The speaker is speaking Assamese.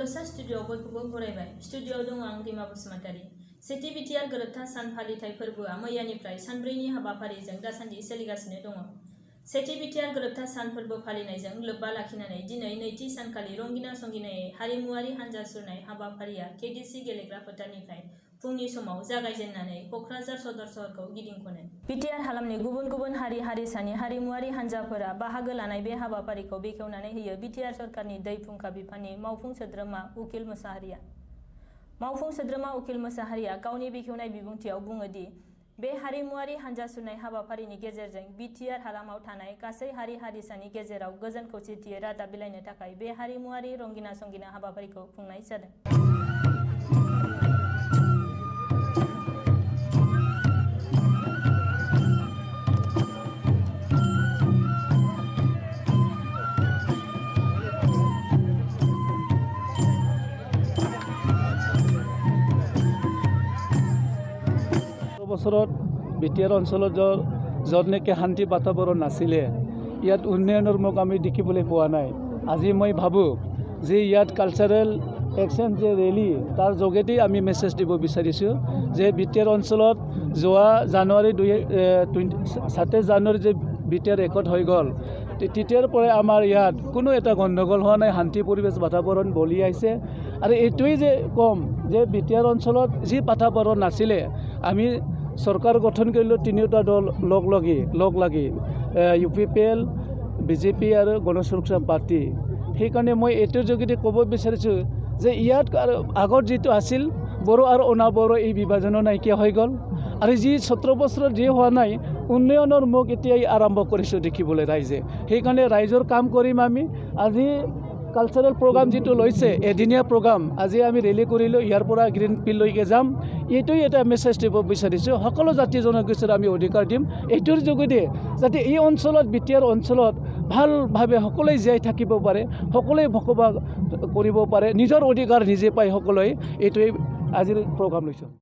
बड'सा स्टुडिअ'आव बयखौबो बरायबाय। स्टुडिअ'आव दङ आं रिमा बसुमतारी। सेथि बिटिआर गोरोबथा सान फालिथाय फोरबोआ मैयानिफ्राय सानब्रैनि हाबाफारिजों दासान्दि सोलिगासिनो दङ। सेथि बिटिआर गोरोबथा सान फोरबो फालिनायजों लोब्बा लाखिनानै दिनै नैथि सानखालि रंगिना संगिनायै हारिमुआरि हान्जा सुरनाय हाबाफारिया केडिसि गेलेग्रा फोथारनिफ्राय फुंनि समाव जागायजेननानै क'क्राझार सदर सहरखौ गिदिंखनो। बिटिआर हालामनि गुबुन गुबुन हारि हारिसानि हारिमुआरि हान्जाफोरा बाहागो लानाय बे हाबाफारिखौ बेखेवनानै होयो बिटिआर सरकारनि दै फुंखा बिफाननि मावफुं सोद्रोमा उकिल मोसाहारिया। मावफुं सोद्रोमा उकिल मोसाहारिया गावनि बेखेवनाय बिबुंथियाव बुङो दि बे हारिमुआरि हान्जा सुरनाय हाबाफारिनि गेजेरजों बिटिआर हालामाव थानाय गासै हारि हारिसानि गेजेराव गोजोन खौसेथियै रादाब बिलाइनो थाखाय बे हारिमुआरि रंगिना संगिना हाबाफारिखौ खुंनाय जादों। বছৰত বিটিআৰ অঞ্চলত য'ত নেকি শান্তি বাতাবৰণ নাছিলে, ইয়াত উন্নয়নৰ মুখ আমি দেখিবলৈ পোৱা নাই। আজি মই ভাবোঁ যে ইয়াত কালচাৰেল একশ্যন যে ৰেলী, তাৰ যোগেদি আমি মেছেজ দিব বিচাৰিছোঁ যে বিটিআৰ অঞ্চলত যোৱা জানুৱাৰী 27 জানুৱাৰী যে বিটিআৰ ৰেকৰ্ড হৈ গ'ল, তেতিয়াৰ পৰাই আমাৰ ইয়াত কোনো এটা গণ্ডগোল হোৱা নাই, শান্তি পৰিৱেশ বাতাবৰণ বলি আহিছে। আৰু এইটোৱেই যে ক'ম যে বিটিআৰ অঞ্চলত যি বাতাবৰণ নাছিলে, আমি চৰকাৰ গঠন কৰিলোঁ তিনিওটা দল লগ লাগি UPPL, BJP আৰু গণ সুৰক্ষা পাৰ্টি। সেইকাৰণে মই এইটোৰ যোগেদি ক'ব বিচাৰিছোঁ যে ইয়াত আগত যিটো আছিল বড়ো আৰু অনাবড়ো এই বিভাজনো নাইকিয়া হৈ গ'ল। আৰু যি 17 বছৰত যি হোৱা নাই, উন্নয়নৰ মুখ এতিয়াই আৰম্ভ কৰিছোঁ দেখিবলৈ ৰাইজে। সেইকাৰণে ৰাইজৰ কাম কৰিম আমি। আজি কালচাৰেল প্ৰগ্ৰাম যিটো লৈছে, এদিনীয়া প্ৰগ্ৰাম, আজি আমি ৰেলী কৰিলোঁ, ইয়াৰ পৰা গ্ৰীণ ফিল্ডলৈকে যাম। এইটোৱে এটা মেছেজ দিব বিচাৰিছোঁ, সকলো জাতি জনগোষ্ঠীৰ আমি অধিকাৰ দিম। এইটোৰ যোগেদি যাতে এই অঞ্চলত বিটিআৰ অঞ্চলত ভালভাৱে সকলোৱে জীয়াই থাকিব পাৰে, সকলোৱে বসবাস কৰিব পাৰে, নিজৰ অধিকাৰ নিজে পায় সকলোৱে। এইটোৱে আজিৰ প্ৰগ্ৰাম লৈছোঁ।